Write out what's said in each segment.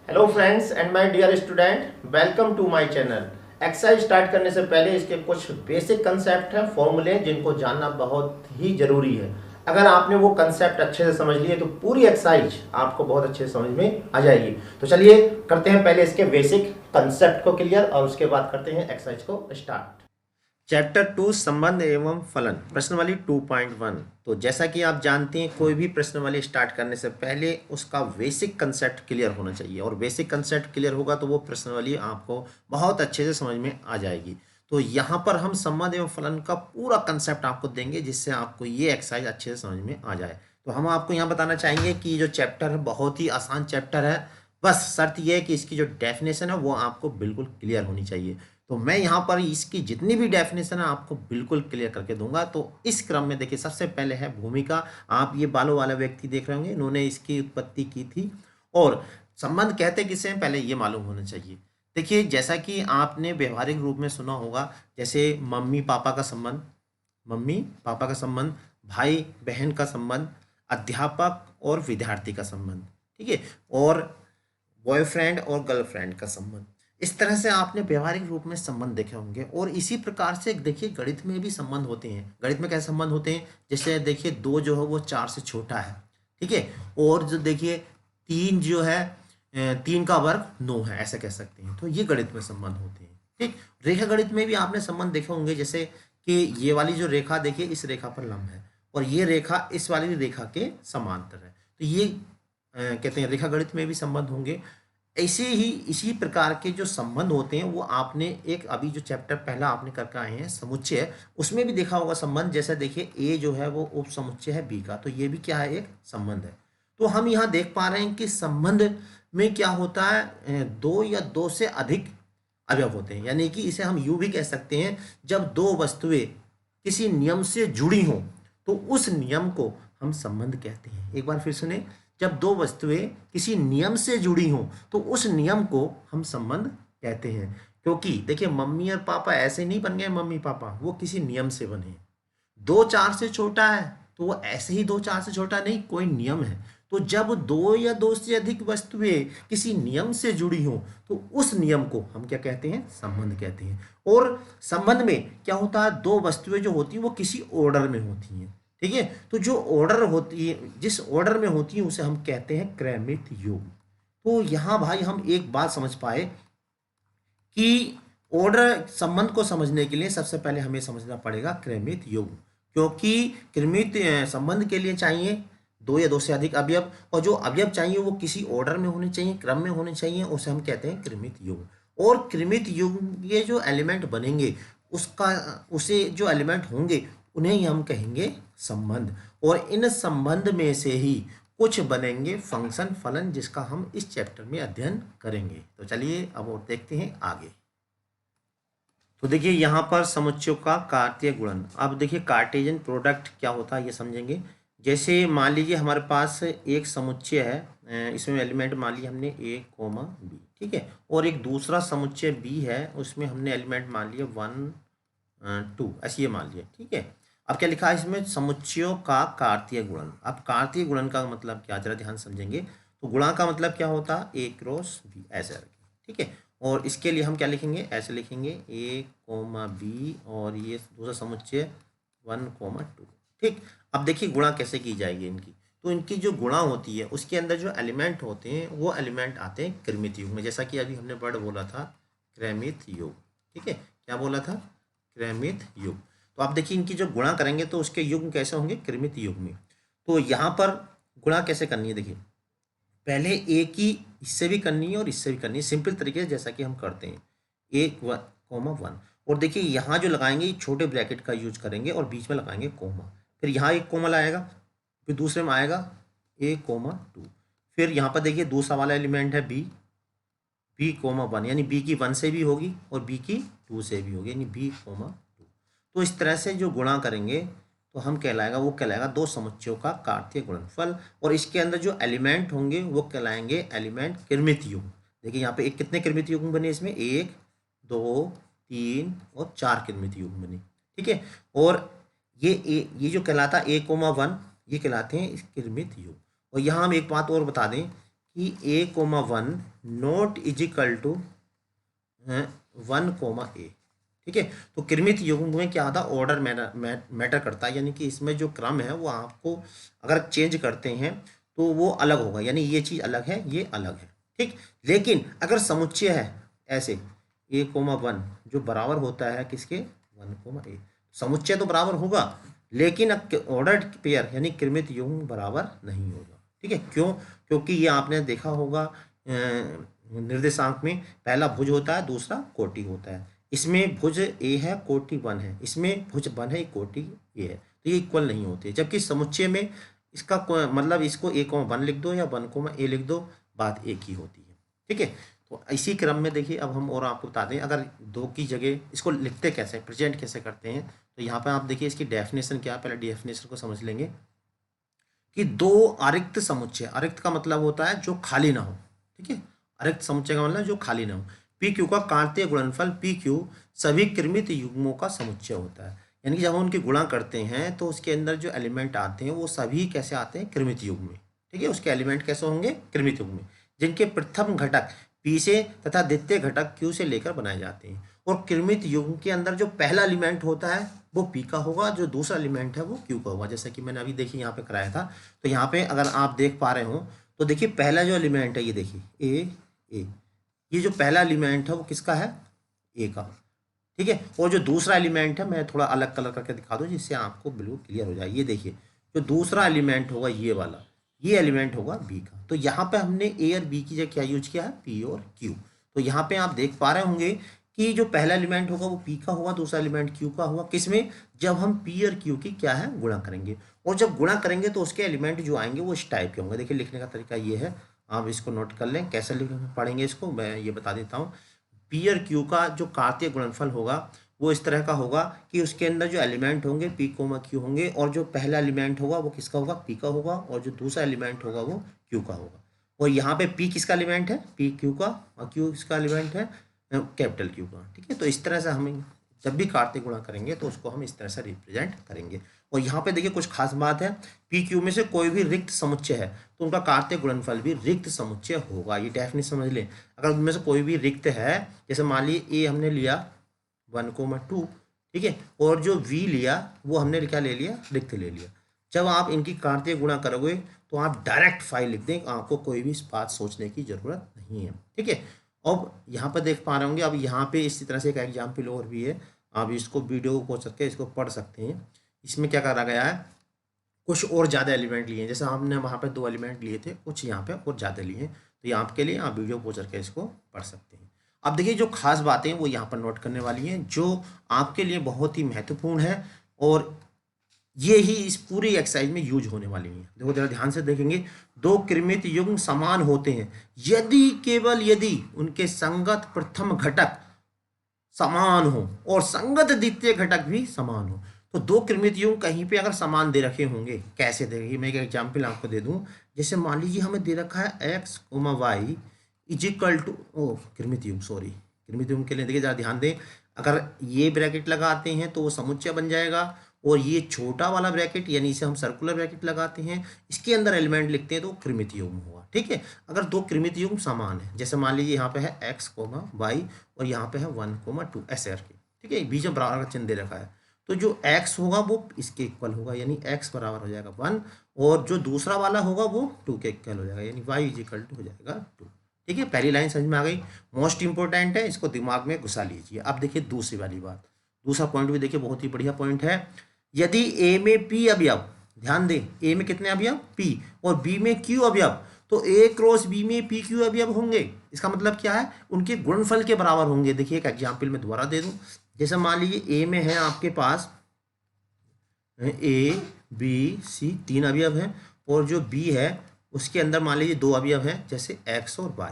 Hello friends and my dear student, welcome to my channel. Exercise start करने से पहले इसके कुछ बेसिक कंसेप्ट हैं, फॉर्मूले जिनको जानना बहुत ही जरूरी है। अगर आपने वो कंसेप्ट अच्छे से समझ लिए तो पूरी एक्सरसाइज आपको बहुत अच्छे से समझ में आ जाएगी। तो चलिए करते हैं पहले इसके बेसिक कंसेप्ट को क्लियर और उसके बाद करते हैं एक्सरसाइज को स्टार्ट। चैप्टर 2 संबंध एवं फलन, प्रश्नवाली 2.1। तो जैसा कि आप जानते हैं कोई भी प्रश्नवाली स्टार्ट करने से पहले उसका बेसिक कंसेप्ट क्लियर होना चाहिए, और बेसिक कंसेप्ट क्लियर होगा तो वो प्रश्नवाली आपको बहुत अच्छे से समझ में आ जाएगी। तो यहाँ पर हम संबंध एवं फलन का पूरा कंसेप्ट आपको देंगे जिससे आपको ये एक्सरसाइज अच्छे से समझ में आ जाए। तो हम आपको यहाँ बताना चाहेंगे कि जो चैप्टर है बहुत ही आसान चैप्टर है, बस शर्त यह है कि इसकी जो डेफिनेशन है वो आपको बिल्कुल क्लियर होनी चाहिए। तो मैं यहाँ पर इसकी जितनी भी डेफिनेशन है आपको बिल्कुल क्लियर करके दूंगा। तो इस क्रम में देखिए, सबसे पहले है भूमिका। आप ये बालों वाला व्यक्ति देख रहे होंगे, इन्होंने इसकी उत्पत्ति की थी। और संबंध कहते किसे हैं पहले ये मालूम होना चाहिए। देखिए, जैसा कि आपने व्यवहारिक रूप में सुना होगा, जैसे मम्मी पापा का संबंध, मम्मी पापा का संबंध, भाई बहन का संबंध, अध्यापक और विद्यार्थी का संबंध, ठीक है, और बॉयफ्रेंड और गर्लफ्रेंड का संबंध। इस तरह से आपने व्यवहारिक रूप में संबंध देखे होंगे। और इसी प्रकार से देखिए गणित में भी संबंध होते हैं। गणित में कैसे संबंध होते हैं, जैसे देखिए 2 जो है वो 4 से छोटा है, ठीक है, और जो देखिए 3 जो है 3 का वर्ग 9 है, ऐसा कह सकते हैं। तो ये गणित में संबंध होते हैं, ठीक। रेखा गणित में भी आपने संबंध देखे होंगे, जैसे कि ये वाली जो रेखा देखिए इस रेखा पर लंब है और ये रेखा इस वाली रेखा के समांतर है। तो ये कहते हैं रेखा गणित में भी संबंध होंगे। ऐसे ही इसी प्रकार के जो संबंध होते हैं वो आपने एक अभी जो चैप्टर पहला आपने करके आए हैं समुच्चय, उसमें भी देखा होगा संबंध। जैसे देखिए ए जो है वो उप समुच्चय है बी का, तो ये भी क्या है, एक संबंध है। तो हम यहाँ देख पा रहे हैं कि संबंध में क्या होता है, 2 या 2 से अधिक अवयव होते हैं। यानी कि इसे हम यूं भी कह सकते हैं, जब 2 वस्तुएं किसी नियम से जुड़ी हों तो उस नियम को हम संबंध कहते हैं। एक बार फिर सुने, जब 2 वस्तुएं किसी नियम से जुड़ी हों तो उस नियम को हम संबंध कहते हैं। क्योंकि देखिए मम्मी और पापा ऐसे नहीं बन गए मम्मी पापा, वो किसी नियम से बने। 2 4 से छोटा है तो वो ऐसे ही 2 4 से छोटा नहीं, कोई नियम है। तो जब 2 या 2 से अधिक वस्तुएं किसी नियम से जुड़ी हों तो उस नियम को हम क्या कहते हैं, संबंध कहते हैं। और संबंध में क्या होता है, 2 वस्तुएं जो होती हैं वो किसी ऑर्डर में होती हैं, ठीक है। तो जो ऑर्डर होती है, जिस ऑर्डर में होती है उसे हम कहते हैं क्रमित योग। तो यहाँ भाई हम एक बात समझ पाए कि ऑर्डर संबंध को समझने के लिए सबसे पहले हमें समझना पड़ेगा क्रमित योग। क्योंकि क्रमित संबंध के लिए चाहिए 2 या 2 से अधिक अवयव, और जो अवयव चाहिए वो किसी ऑर्डर में होने चाहिए, क्रम में होने चाहिए, उसे हम कहते हैं क्रमित योग। और क्रमित योग ये जो एलिमेंट बनेंगे उसका उसे जो एलिमेंट होंगे उन्हें ही हम कहेंगे संबंध। और इन संबंध में से ही कुछ बनेंगे फंक्शन फलन, जिसका हम इस चैप्टर में अध्ययन करेंगे। तो चलिए अब और देखते हैं आगे। तो देखिए यहाँ पर समुच्चयों का कार्तीय गुणन। अब देखिए कार्टेशियन प्रोडक्ट क्या होता है ये समझेंगे। जैसे मान लीजिए हमारे पास एक समुच्चय है, इसमें एलिमेंट मान लिया हमने a, b, ठीक है, और एक दूसरा समुच्चय b है, उसमें हमने एलिमेंट मान लिया 1 2, ऐसे ये मान लिया, ठीक है। अब क्या लिखा है इसमें, समुच्चयों का कार्तीय गुणन। अब कार्तीय गुणन का मतलब क्या, जरा ध्यान समझेंगे। तो गुणा का मतलब क्या होता है, a क्रॉस b, ऐसे रखें, ठीक है। और इसके लिए हम क्या लिखेंगे, ऐसे लिखेंगे a, b, और ये दूसरा समुच्चय 1, 2, ठीक। अब देखिए गुणा कैसे की जाएगी इनकी। तो इनकी जो गुणा होती है उसके अंदर जो एलिमेंट होते हैं वो एलिमेंट आते हैं क्रमित युग में। जैसा कि अभी हमने वर्ड बोला था क्रमित युग, ठीक है, क्या बोला था, क्रमित युग। तो आप देखिए इनकी जो गुणा करेंगे तो उसके युग्म कैसे होंगे, क्रमित युग में। तो यहाँ पर गुणा कैसे करनी है, देखिए पहले एक ही इससे भी करनी है और इससे भी करनी है, सिंपल तरीके से जैसा कि हम करते हैं 1, 1, और देखिए यहाँ जो लगाएंगे छोटे ब्रैकेट का यूज करेंगे और बीच में लगाएंगे कोमा, फिर यहाँ एक कोमा आएगा, फिर दूसरे में आएगा a, 2, फिर यहाँ पर देखिए दूसरा वाला एलिमेंट है b, 1, यानी b की 1 से भी होगी और b की 2 से भी होगी, यानी b, 2। तो इस तरह से जो गुणा करेंगे तो हम कहलाएगा, वो कहलाएगा 2 समुच्चयों का कार्तीय गुणनफल। और इसके अंदर जो एलिमेंट होंगे वो कहलाएंगे एलिमेंट क्रमित युग्म। देखिए यहाँ पे एक कितने क्रमित युग्म बने, इसमें 1, 2, 3 और 4 क्रमित युग्म बने, ठीक है। और ये जो कहलाता है a, 1, ये कहलाते हैं क्रमित युग्म। और यहाँ हम एक बात और बता दें कि a, 1 not is equal to 1, ठीक है। तो कृमित युग्म में क्या आता है, ऑर्डर मैटर करता है, यानी कि इसमें जो क्रम है वो आपको अगर चेंज करते हैं तो वो अलग होगा, यानी ये चीज़ अलग है, ये अलग है, ठीक। लेकिन अगर समुच्चय है ऐसे A,1 जो बराबर होता है किसके, 1, A, समुच्चय तो बराबर होगा, लेकिन ऑर्डर पेयर यानी कृमित युग्म बराबर नहीं होगा, ठीक है। क्यों, क्योंकि ये आपने देखा होगा निर्देशांक में पहला भुज होता है, दूसरा कोटि होता है। इसमें भुज ए है, कोटि 1 है, इसमें भुज 1 है, कोटि ए है, तो ये इक्वल नहीं होते। जबकि समुच्चय में इसका मतलब इसको A,1 लिख दो या 1, A लिख दो, बात एक ही होती है, ठीक है। तो इसी क्रम में देखिए अब हम और आपको बता दें, अगर दो की जगह इसको लिखते कैसे, प्रेजेंट कैसे करते हैं, तो यहाँ पे आप देखिए इसकी डेफिनेशन क्या है, पहले डेफिनेशन को समझ लेंगे कि दो अरिक्त समुच्चय, अरिक्त का मतलब होता है जो खाली ना हो, ठीक है। अरिक्त समुच्चय का मतलब जो खाली ना हो। पी क्यू का कार्तीय गुणनफल पी क्यू सभी कृमित युग्मों का समुच्चय होता है, यानी कि जब हम उनकी गुणा करते हैं तो उसके अंदर जो एलिमेंट आते हैं वो सभी कैसे आते हैं, कृमित युग्म में, ठीक है। उसके एलिमेंट कैसे होंगे, कृमित युग्म में, जिनके प्रथम घटक पी से तथा द्वितीय घटक क्यू से लेकर बनाए जाते हैं। और कृमित युग्म के अंदर जो पहला एलिमेंट होता है वो पी का होगा, जो दूसरा एलिमेंट है वो क्यू का होगा, जैसा कि मैंने अभी देखिए यहाँ पे कराया था। तो यहाँ पे अगर आप देख पा रहे हो तो देखिए पहला जो एलिमेंट है ये देखिए ए, ये जो पहला एलिमेंट है वो किसका है, ए का, ठीक है। और जो दूसरा एलिमेंट है मैं थोड़ा अलग कलर करके दिखा दूँ जिससे आपको बिल्कुल क्लियर हो जाए। ये देखिए जो दूसरा एलिमेंट होगा ये वाला, ये एलिमेंट होगा बी का। तो यहाँ पे हमने ए और बी की जगह क्या यूज किया है, पी और क्यू। तो यहाँ पे आप देख पा रहे होंगे कि जो पहला एलिमेंट होगा वो पी का होगा, दूसरा एलिमेंट क्यू का होगा, किसमें, जब हम पी और क्यू की क्या है, गुणा करेंगे। और जब गुणा करेंगे तो उसके एलिमेंट जो आएंगे वो इस टाइप के होंगे। देखिए लिखने का तरीका ये है, आप इसको नोट कर लें, कैसे पढ़ेंगे इसको मैं ये बता देता हूँ। पी और क्यू का जो कार्तीय गुणनफल होगा वो इस तरह का होगा कि उसके अंदर जो एलिमेंट होंगे पी कोमा क्यू होंगे, और जो पहला एलिमेंट होगा वो किसका होगा, पी का होगा, और जो दूसरा एलिमेंट होगा वो क्यू का होगा। और यहाँ पे पी किसका एलिमेंट है, पी क्यू का, और क्यू किसका एलिमेंट है, कैपिटल क्यू का, ठीक है। तो इस तरह से हम जब भी कार्तीय गुणा करेंगे तो उसको हम इस तरह से रिप्रेजेंट करेंगे। और यहाँ पे देखिए कुछ खास बात है, पी क्यू में से कोई भी रिक्त समुच्चय है तो उनका कार्तीय गुणनफल भी रिक्त समुच्चय होगा। ये डेफिनेशन समझ लें, अगर उनमें से कोई भी रिक्त है, जैसे मान लीजिए ए हमने लिया 1,2, ठीक है, और जो वी लिया वो हमने क्या ले लिया, रिक्त ले लिया। जब आप इनकी कार्तीय गुणा करोगे तो आप डायरेक्ट फाइल लिख दें, आपको कोई भी बात सोचने की जरूरत नहीं है, ठीक है। अब यहाँ पर देख पा रहे होंगे, अब यहाँ पे इसी तरह से एक एग्जाम्पल और भी है, आप इसको वीडियो को करके इसको पढ़ सकते हैं। इसमें क्या करा गया है, कुछ और ज़्यादा एलिमेंट लिए हैं, जैसे हमने वहाँ पे 2 एलिमेंट लिए थे, कुछ यहाँ पे और ज़्यादा लिए हैं, तो ये आपके लिए आप वीडियो पॉज करके इसको पढ़ सकते हैं। अब देखिए जो खास बातें वो यहाँ पर नोट करने वाली हैं, जो आपके लिए बहुत ही महत्वपूर्ण है, और ये ही इस पूरी एक्सरसाइज में यूज होने वाली है। देखो जरा ध्यान से देखेंगे, दो कृमित युग्म समान होते हैं यदि, केवल यदि उनके संगत प्रथम घटक समान हो और संगत द्वितीय घटक भी समान हो। तो दो कृमित युग्म कहीं पे अगर समान दे रखे होंगे, कैसे देंगे, मैं एक एग्जाम्पल आपको दे दूं। जैसे मान लीजिए हमें दे रखा है x, y is equal to, कृमित युग्म, सॉरी, कृमित युग्म के लिए देखिए जरा ध्यान दें, अगर ये ब्रैकेट लगाते हैं तो वो समुच्चय बन जाएगा, और ये छोटा वाला ब्रैकेट यानी इसे हम सर्कुलर ब्रैकेट लगाते हैं, इसके अंदर एलिमेंट लिखते हैं तो कृमित युग्म हुआ, ठीक है। अगर दो कृमित युग्म समान है, जैसे मान लीजिए यहाँ पे है x, y और यहाँ पे है 1, 2 ऐसे करके, ठीक है, बीच में बराबर का चिन्ह दे रखा है, तो जो x होगा वो इसके इक्वल होगा, यानी x बराबर हो जाएगा 1, और जो दूसरा वाला होगा वो 2 के इक्वल हो जाएगा, यानी y इज इक्वल टू हो जाएगा 2, ठीक है। पहली लाइन समझ में आ गई, मोस्ट इंपॉर्टेंट है, इसको दिमाग में घुसा लीजिए। अब देखिए दूसरी वाली बात, दूसरा पॉइंट भी देखिए बहुत ही बढ़िया पॉइंट है। यदि a में p अवयव, ध्यान दें, a में कितने अवयव, p, और b में q अवयव, तो a क्रॉस b में p q अवयव होंगे। इसका मतलब क्या है, उनके गुणनफल के बराबर होंगे। देखिए एक एग्जाम्पल में दोबारा दे दूं, जैसे मान लीजिए a में है आपके पास a b c 3 अवयव हैं, और जो b है उसके अंदर मान लीजिए 2 अवयव हैं, जैसे x और y।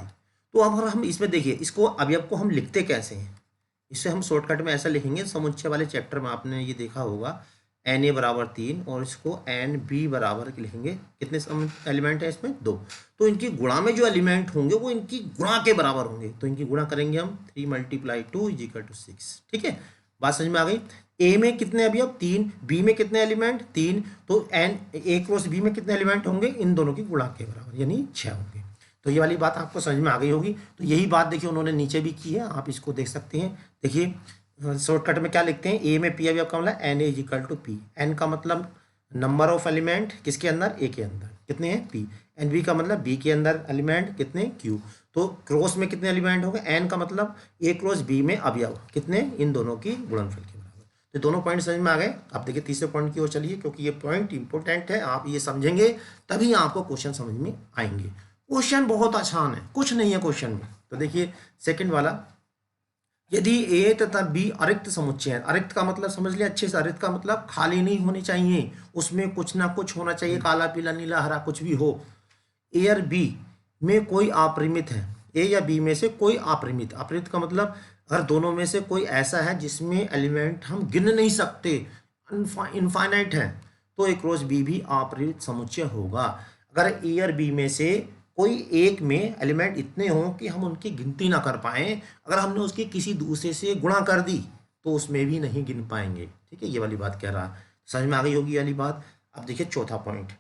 तो अब हम इसमें देखिए इसको अवयव को हम लिखते कैसे हैं, इससे हम शॉर्टकट में ऐसा लिखेंगे, समुच्चय वाले चैप्टर में आपने ये देखा होगा, Na बराबर 3 और इसको Nb बराबर लिखेंगे, कितने एलिमेंट है इसमें, 2। तो इनकी गुणा में जो एलिमेंट होंगे वो इनकी गुणा के बराबर होंगे, तो इनकी गुणा करेंगे हम, 3 × 2 = 6, ठीक है। बात समझ में आ गई। A में कितने अवयव, 3, B में कितने एलिमेंट, 3, तो A क्रॉस B में कितने एलिमेंट होंगे, इन दोनों की गुणा के बराबर, यानी 6 होंगे। तो ये वाली बात आपको समझ में आ गई होगी। तो यही बात देखिए उन्होंने नीचे भी की है, आप इसको देख सकते हैं। देखिए शॉर्टकट में क्या लिखते हैं, ए में पी अभी आपका मतलब N is equal to P. N का मतलब नंबर ऑफ एलिमेंट किसके अंदर, ए के अंदर, कितने हैं पी। एन बी का मतलब बी के अंदर एलिमेंट कितने, क्यू। तो क्रॉस में कितने एलिमेंट हो गए, एन का मतलब ए क्रॉस बी में अवयव कितने, इन दोनों की गुणनफल के बराबर। तो दोनों पॉइंट समझ में आ गए। अब देखिए तीसरे पॉइंट की ओर चलिए, क्योंकि ये पॉइंट इंपॉर्टेंट है, आप ये समझेंगे तभी आपको क्वेश्चन समझ में आएंगे। क्वेश्चन बहुत आसान है, कुछ नहीं है क्वेश्चन में। तो देखिए सेकंड वाला, यदि ए तथा बी अरिक्त समुच्चय है, अरिक्त का मतलब समझ लिया अच्छे से, अरिक्त का मतलब खाली नहीं होनी चाहिए, उसमें कुछ ना कुछ होना चाहिए, काला पीला नीला हरा कुछ भी हो। ए और बी में कोई अपरिमित है, ए या बी में से कोई अपरिमित, अपरिमित का मतलब अगर दोनों में से कोई ऐसा है जिसमें एलिमेंट हम गिन नहीं सकते, इनफाइनाइट है, तो ए क्रॉस बी भी अपरिमित समुच्चय होगा। अगर ए और बी में से कोई एक में एलिमेंट इतने हों कि हम उनकी गिनती ना कर पाएं, अगर हमने उसकी किसी दूसरे से गुणा कर दी तो उसमें भी नहीं गिन पाएंगे। ठीक है, ये वाली बात कह रहा, समझ में आ गई होगी ये वाली बात। अब देखिए चौथा पॉइंट,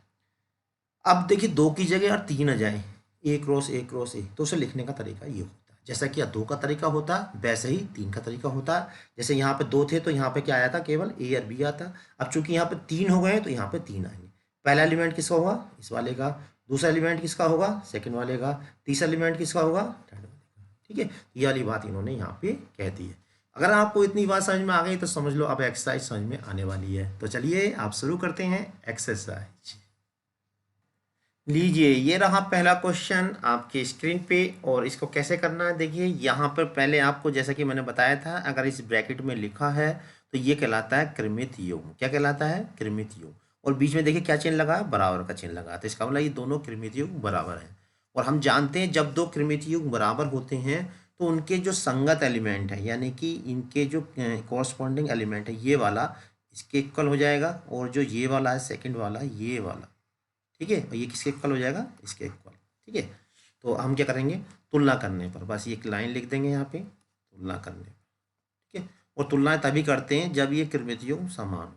अब देखिए दो की जगह और तीन आ जाए, ए क्रॉस ए क्रॉस ए, तो उसे लिखने का तरीका ये होता है, जैसा कि दो का तरीका होता वैसे ही तीन का तरीका होता। जैसे यहाँ पे दो थे तो यहाँ पे क्या आया था, केवल ए और बी आता। अब चूंकि यहाँ पे तीन हो गए तो यहाँ पे तीन आएंगे। पहला एलिमेंट किसका होगा, इस वाले का। दूसरा एलिमेंट किसका होगा, सेकंड वाले का। तीसरा एलिमेंट किसका होगा, थर्ड वाले का। ठीक है, ये वाली बात इन्होंने यहाँ पे कह दी है। अगर आपको इतनी बात समझ में आ गई तो समझ लो अब एक्सरसाइज समझ में आने वाली है। तो चलिए आप शुरू करते हैं एक्सरसाइज। लीजिए ये रहा पहला क्वेश्चन आपके स्क्रीन पे, और इसको कैसे करना है देखिए। यहाँ पर पहले आपको जैसा कि मैंने बताया था, अगर इस ब्रैकेट में लिखा है तो ये कहलाता है क्रमित योग। क्या कहलाता है, क्रमित योग। और बीच में देखिए क्या चिन्ह लगा है, बराबर का चिन्ह लगा है, तो इसका मतलब ये दोनों क्रमित योग बराबर हैं। और हम जानते हैं जब दो क्रमित योग बराबर होते हैं तो उनके जो संगत एलिमेंट है, यानी कि इनके जो कॉरस्पॉन्डिंग एलिमेंट है, ये वाला इसके इक्वल हो जाएगा, और जो ये वाला है सेकेंड वाला, ये वाला, ठीक है, और ये किसके इक्वल हो जाएगा, इसके इक्वल। ठीक है, तो हम क्या करेंगे, तुलना करने पर बस एक लाइन लिख देंगे यहाँ पे, तुलना करने पर। ठीक है, और तुलना तभी करते हैं जब ये क्रमित योग समान हो,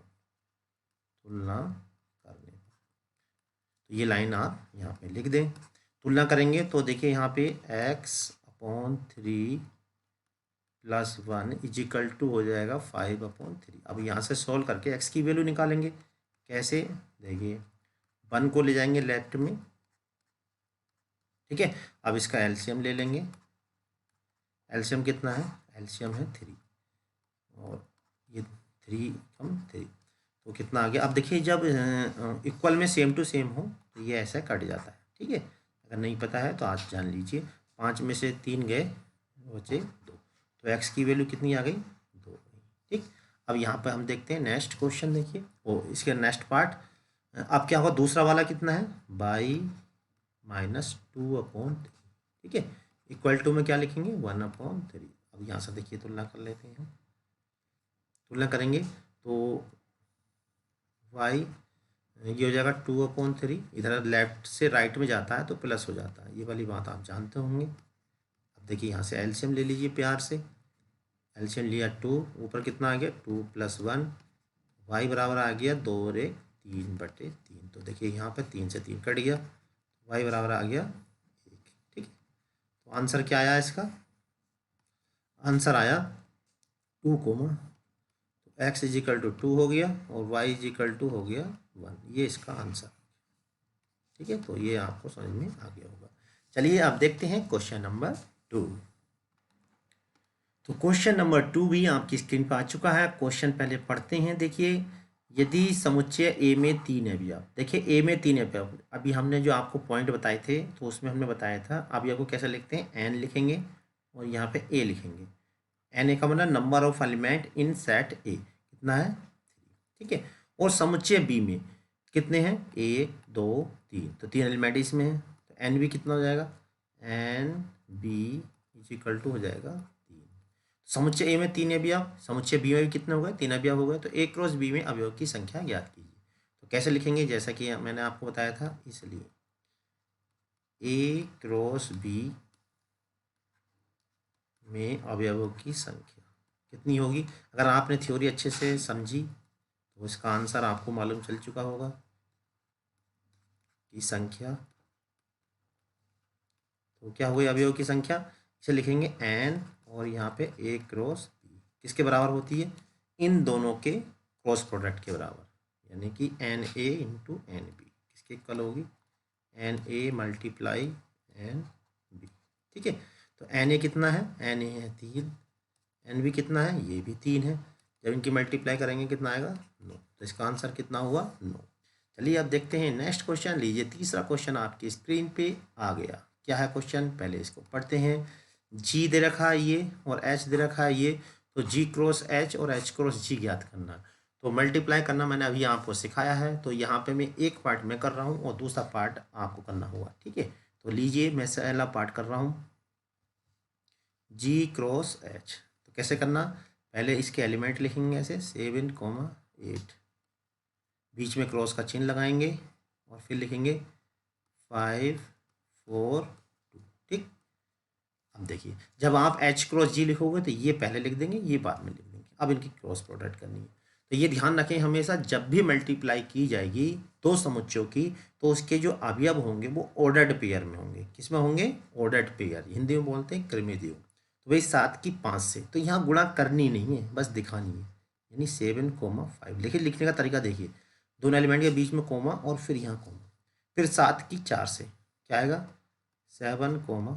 तुलना करने पर। तो ये लाइन आप यहाँ पे लिख दें। तुलना करेंगे तो देखिए यहाँ पे x/3 + 1 = हो जाएगा 5/3। अब यहाँ से सॉल्व करके x की वैल्यू निकालेंगे। कैसे, देखिए 1 को ले जाएंगे लेफ्ट में। ठीक है, अब इसका एलसीएम ले लेंगे। एलसीएम कितना है, एलसीएम है 3, और ये 3 कम 3, तो कितना आ गया। अब देखिए जब इक्वल में सेम टू सेम हो तो ये ऐसा कट जाता है। ठीक है, अगर नहीं पता है तो आज जान लीजिए। 5 में से 3 गए, बचे 2, तो एक्स की वैल्यू कितनी आ गई, 2। ठीक, अब यहाँ पर हम देखते हैं नेक्स्ट क्वेश्चन। देखिए वो इसके नेक्स्ट पार्ट, अब क्या होगा, दूसरा वाला कितना है, y-2/3। ठीक है, इक्वल टू में क्या लिखेंगे, 1/3। अब यहाँ से देखिए तुलना कर लेते हैं। तुलना करेंगे तो y ये हो जाएगा 2/3, इधर लेफ्ट से राइट में जाता है तो प्लस हो जाता है, ये वाली बात आप जानते होंगे। अब देखिए यहाँ से एलसीएम ले लीजिए प्यार से। एलसीएम लिया 2, ऊपर कितना आ गया, 2 + 1, y बराबर आ गया 2 और 1 3/3। तो देखिए यहाँ पर 3 से 3 कट गया, y बराबर आ गया 1। ठीक है, तो आंसर क्या आया इसका, आंसर आया 2, तो x = 2 हो गया और y = हो गया 1, ये इसका आंसर। ठीक है, तो ये आपको समझ में आ गया होगा। चलिए अब देखते हैं क्वेश्चन नंबर 2। तो क्वेश्चन नंबर 2 भी आपकी स्क्रीन पर आ चुका है। क्वेश्चन पहले पढ़ते हैं। देखिए यदि समुच्चय ए में 3 है, अभी आप देखिए ए में 3 है, अभी हमने जो आपको पॉइंट बताए थे तो उसमें हमने बताया था, अभी आपको कैसे लिखते हैं, एन लिखेंगे और यहाँ पे ए लिखेंगे। एन ए का मतलब number of element in set ए, कितना है 3। ठीक है, और समुच्चय बी में कितने हैं, 1 2 3, तो 3 एलिमेंट इसमें है, तो एन बी कितना हो जाएगा, एन बी = हो जाएगा 3। समुच्चय ए में 3 अवयव, समुच्चय बी में भी कितने हो गए, 3 अवयव हो गए, तो ए क्रॉस बी में अवयव की संख्या ज्ञात कीजिए। तो कैसे लिखेंगे, जैसा कि मैंने आपको बताया था, इसलिए ए क्रॉस बी में अवयवों की संख्या कितनी होगी। अगर आपने थ्योरी अच्छे से समझी तो इसका आंसर आपको मालूम चल चुका होगा कि संख्या तो क्या हुई अवयव की संख्या, इसे लिखेंगे n और यहाँ पे a क्रॉस b किसके बराबर होती है, इन दोनों के क्रॉस प्रोडक्ट के बराबर, यानी कि N A into N B किसके इक्वल होगी, N A multiply N B. ठीक है, तो एन ए कितना है, एन ए है 3, एन बी कितना है, ये भी 3 है। जब इनकी मल्टीप्लाई करेंगे कितना आएगा 9, तो इसका आंसर कितना हुआ 9। चलिए अब देखते हैं नेक्स्ट क्वेश्चन। लीजिए तीसरा क्वेश्चन आपकी स्क्रीन पे आ गया। क्या है क्वेश्चन, पहले इसको पढ़ते हैं। जी दे रखा है ये और एच दे रखा है ये, तो जी क्रॉस एच और एच क्रॉस जी ज्ञात करना है। तो मल्टीप्लाई करना मैंने अभी आपको सिखाया है, तो यहाँ पे मैं एक पार्ट में कर रहा हूँ और दूसरा पार्ट आपको करना होगा। ठीक है, तो लीजिए मैं पहला पार्ट कर रहा हूँ, जी क्रॉस एच। तो कैसे करना, पहले इसके एलिमेंट लिखेंगे ऐसे 7,8, बीच में क्रॉस का चिन्ह लगाएंगे और फिर लिखेंगे 5, 4, 2। ठीक, अब देखिए जब आप एच क्रॉस जी लिखोगे तो ये पहले लिख देंगे, ये बाद में लिख देंगे। अब इनकी क्रॉस प्रोडक्ट करनी है, तो ये ध्यान रखें हमेशा जब भी मल्टीप्लाई की जाएगी दो समुच्चयों की, तो उसके जो अवयव होंगे वो ऑर्डर्ड पेयर में होंगे। किस में होंगे, ऑर्डर्ड पेयर, हिंदी में बोलते हैं क्रमित योग। तो भाई 7 की 5 से, तो यहाँ गुणा करनी नहीं है, बस दिखानी है, यानी 7,5। लिखिए, लिखने का तरीका देखिए, दोनों एलिमेंट के बीच में कोमा और फिर यहाँ कोमा, फिर 7 की 4 से क्या आएगा 7,4,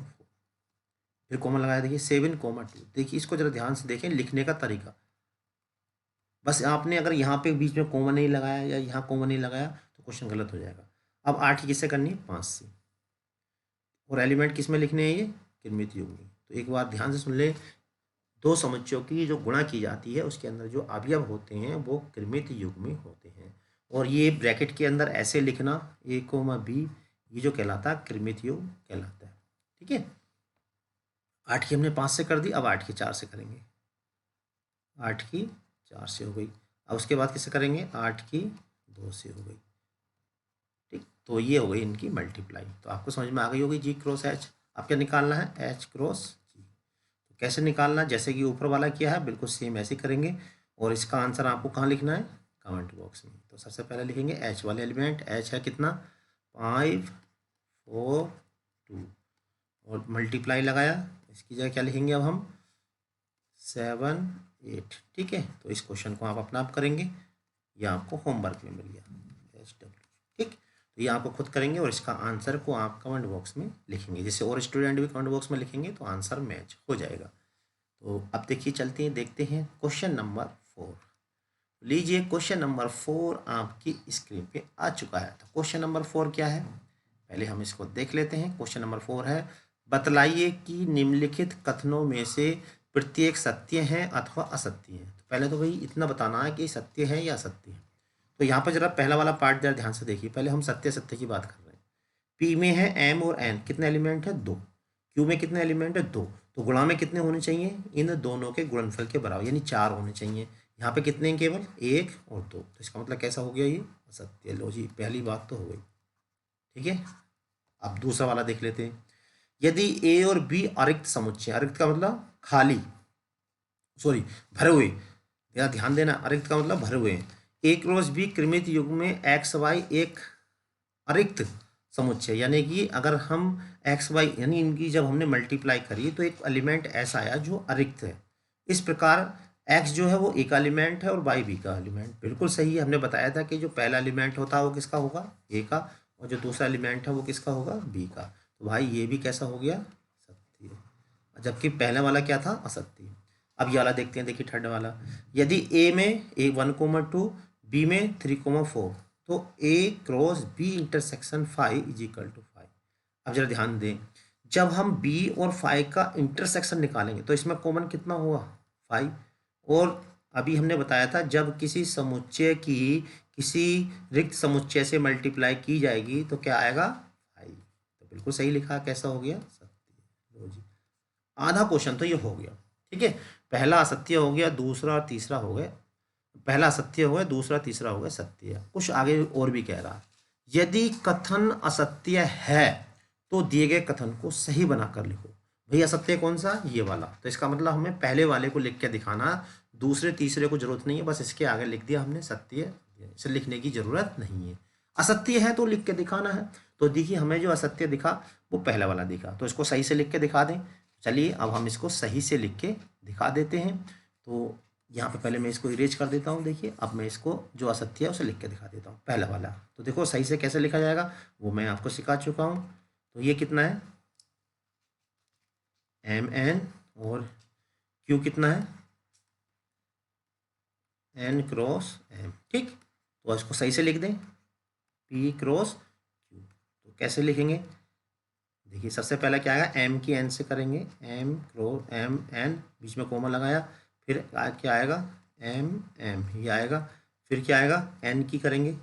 फिर कोमा लगाया, देखिए 7,2। देखिए इसको जरा ध्यान से देखें लिखने का तरीका, बस आपने अगर यहाँ पे बीच में कोमा नहीं लगाया या यहाँ कोमा नहीं लगाया तो क्वेश्चन गलत हो जाएगा। अब 8 की किससे करनी है, 5 से, और एलिमेंट किस में लिखने हैं, ये क्रमित युग्म में। तो एक बार ध्यान से सुन ले, दो समुच्चयों की जो गुणा की जाती है उसके अंदर जो अवयव होते हैं वो क्रमित युग्म में होते हैं, और ये ब्रैकेट के अंदर ऐसे लिखना a कोमा b, ये जो कहलाता है क्रमित युग्म कहलाता है। ठीक है, 8 की हमने 5 से कर दी, अब 8 की 4 से करेंगे, 8 की 4 से हो गई। अब उसके बाद किससे करेंगे, 8 की 2 से हो गई। ठीक, तो ये हो गई इनकी मल्टीप्लाई। तो आपको समझ में आ गई होगी जी क्रॉस एच। अब क्या निकालना है, एच क्रॉस जी। तो कैसे निकालना, जैसे कि ऊपर वाला किया है बिल्कुल सेम ऐसे करेंगे, और इसका आंसर आपको कहाँ लिखना है, कमेंट बॉक्स में। तो सबसे पहले लिखेंगे एच वाले एलिमेंट, एच है कितना 5, 4, 2, और मल्टीप्लाई लगाया, इसकी जगह क्या लिखेंगे अब हम 7, 8। ठीक है, तो इस क्वेश्चन को आप अपना आप करेंगे, ये आपको होमवर्क में मिल गया HW। ठीक, तो ये आपको खुद करेंगे और इसका आंसर को आप कमेंट बॉक्स में लिखेंगे, जैसे और स्टूडेंट भी कमेंट बॉक्स में लिखेंगे तो आंसर मैच हो जाएगा। तो अब देखिए चलते हैं, देखते हैं क्वेश्चन नंबर 4। लीजिए क्वेश्चन नंबर 4 आपकी स्क्रीन पे आ चुका है। तो क्वेश्चन नंबर 4 क्या है, पहले हम इसको देख लेते हैं। क्वेश्चन नंबर 4 है, बतलाइए कि निम्नलिखित कथनों में से प्रत्येक सत्य है अथवा असत्य है। तो पहले तो भाई इतना बताना है कि सत्य है या असत्य है। तो यहाँ पर जरा पहला वाला पार्ट जरा ध्यान से देखिए, पहले हम सत्य सत्य की बात कर रहे हैं। पी में है एम और एन, कितने एलिमेंट है 2, क्यू में कितने एलिमेंट है 2, तो गुणा में कितने होने चाहिए, इन दोनों के गुणनफल के बराबर, यानी 4 होने चाहिए। यहाँ पे कितने हैं, केवल 1 और 2, तो इसका मतलब कैसा हो गया, ये असत्य। लो जी, पहली बात तो हो गई। ठीक है, अब दूसरा वाला देख लेते हैं। यदि ए और बी अरिक्त समुच्चय, अरिक्त का मतलब खाली, सॉरी भरे हुए, या ध्यान देना, अरिक्त का मतलब भरे हुए हैं। ए क्रॉस बी क्रमित युग्म में एक्स वाई एक अरिक्त समुच्चय, यानी कि अगर हम एक्स वाई यानी इनकी जब हमने मल्टीप्लाई करी तो एक एलिमेंट ऐसा आया जो अरिक्त है। इस प्रकार एक्स जो है वो ए का एलिमेंट है और वाई बी का एलिमेंट। बिल्कुल सही है, हमने बताया था कि जो पहला एलिमेंट होता है वो किसका होगा, ए का, और जो दूसरा एलिमेंट है वो किसका होगा, बी का। तो भाई ये भी कैसा हो गया, सत्य, जबकि पहले वाला क्या था, असत्य। अब ये वाला देखते हैं, देखिए थर्ड वाला। यदि ए में ए 1,2, बी में 3,4, तो A cross B intersection 5 is equal to 5। अब जरा ध्यान दें, जब हम बी और 5 का इंटरसेक्शन निकालेंगे तो इसमें कॉमन कितना हुआ 5, और अभी हमने बताया था जब किसी समुच्चय की किसी रिक्त समुच्चय से मल्टीप्लाई की जाएगी तो क्या आएगा 5। तो बिल्कुल सही लिखा, कैसा हो गया, सत्य। लो जी, आधा क्वेश्चन तो ये हो गया। ठीक है, पहला असत्य हो गया, दूसरा और तीसरा हो गया, पहला असत्य हो गया, दूसरा तीसरा हो गया सत्य। कुछ आगे और भी कह रहा है, यदि कथन असत्य है तो दिए गए कथन को सही बनाकर लिखो। भाई असत्य कौन सा, ये वाला, तो इसका मतलब हमें पहले वाले को लिख के दिखाना, दूसरे तीसरे को जरूरत नहीं है, बस इसके आगे लिख दिया हमने सत्य, इसे लिखने की जरूरत नहीं है। असत्य है तो लिख के दिखाना है। तो देखिए हमें जो असत्य दिखा वो पहला वाला दिखा, तो इसको सही से लिख के दिखा दें। चलिए अब हम इसको सही से लिख के दिखा देते हैं। तो यहाँ पे पहले मैं इसको इरेज कर देता हूँ। देखिए अब मैं इसको जो असत्य है उसे लिख के दिखा देता हूँ, पहला वाला। तो देखो सही से कैसे लिखा जाएगा वो मैं आपको सिखा चुका हूँ। तो ये कितना है MN, और Q कितना है N क्रॉस M, ठीक। तो इसको सही से लिख दें P क्रॉस Q। तो कैसे लिखेंगे, देखिए सबसे पहला क्या आएगा, M की N से करेंगे, M क्रॉस M N, बीच में कोमा लगाया, फिर क्या आएगा M M, ये आएगा। फिर क्या आएगा N की करेंगे,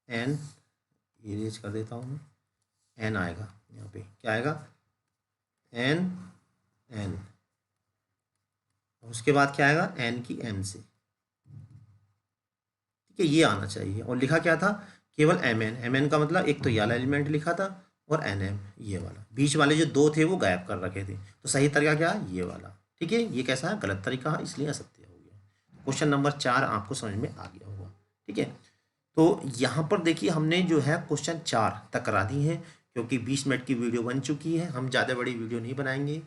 N इरेज कर देता हूँ मैं, N आएगा यहाँ पे, क्या आएगा N N, उसके बाद क्या आएगा N की M से, ठीक है, ये आना चाहिए। और लिखा क्या था, केवल MN, MN का मतलब एक तो ये वाला एलिमेंट लिखा था और NM ये वाला, बीच वाले जो दो थे वो गायब कर रखे थे। तो सही तरीका क्या है ये वाला, ठीक है। ये कैसा है, गलत तरीका है, इसलिए असत्य हो गया। क्वेश्चन नंबर 4 आपको समझ में आ गया होगा, ठीक है। तो यहाँ पर देखिए हमने जो है क्वेश्चन 4 तक करा दी है, क्योंकि 20 मिनट की वीडियो बन चुकी है। हम ज़्यादा बड़ी वीडियो नहीं बनाएंगे,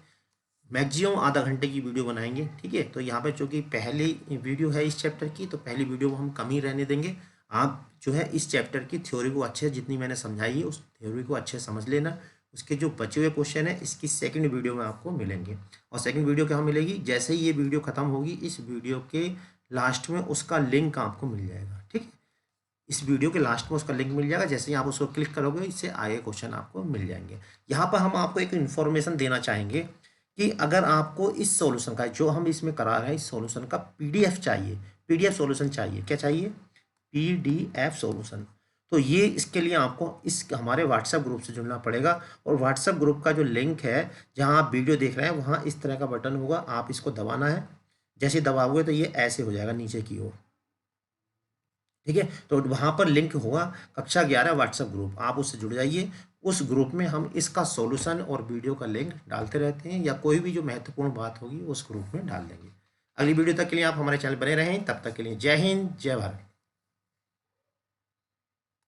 मैक्सिमम आधा घंटे की वीडियो बनाएंगे, ठीक है। तो यहाँ पे चूँकि पहली वीडियो है इस चैप्टर की, तो पहली वीडियो को हम कम ही रहने देंगे। आप जो है इस चैप्टर की थ्योरी को अच्छे, जितनी मैंने समझाई है उस थ्योरी को अच्छे समझ लेना। उसके जो बचे हुए क्वेश्चन है इसकी सेकंड वीडियो में आपको मिलेंगे। और सेकंड वीडियो कहाँ मिलेगी, जैसे ही ये वीडियो खत्म होगी इस वीडियो के लास्ट में उसका लिंक आपको मिल जाएगा, ठीक है। इस वीडियो के लास्ट में उसका लिंक मिल जाएगा, जैसे ही आप उसको क्लिक करोगे इससे आगे क्वेश्चन आपको मिल जाएंगे। यहाँ पर हम आपको एक इन्फॉर्मेशन देना चाहेंगे कि अगर आपको इस सॉल्यूशन का, जो हम इसमें करा रहे हैं, इस सॉल्यूशन का PDF चाहिए, PDF सॉल्यूशन चाहिए, क्या चाहिए PDF सॉल्यूशन, तो ये इसके लिए आपको इस हमारे व्हाट्सएप ग्रुप से जुड़ना पड़ेगा। और व्हाट्सएप ग्रुप का जो लिंक है जहाँ आप वीडियो देख रहे हैं वहाँ इस तरह का बटन होगा, आप इसको दबाना है। जैसे दबाओगे तो ये ऐसे हो जाएगा नीचे की ओर, ठीक है। तो वहाँ पर लिंक होगा कक्षा 11 व्हाट्सएप ग्रुप, आप उससे जुड़ जाइए। उस ग्रुप में हम इसका सॉल्यूशन और वीडियो का लिंक डालते रहते हैं, या कोई भी जो महत्वपूर्ण बात होगी उस ग्रुप में डाल देंगे। अगली वीडियो तक के लिए आप हमारे चैनल बने रहें, तब तक के लिए जय हिंद जय भारत।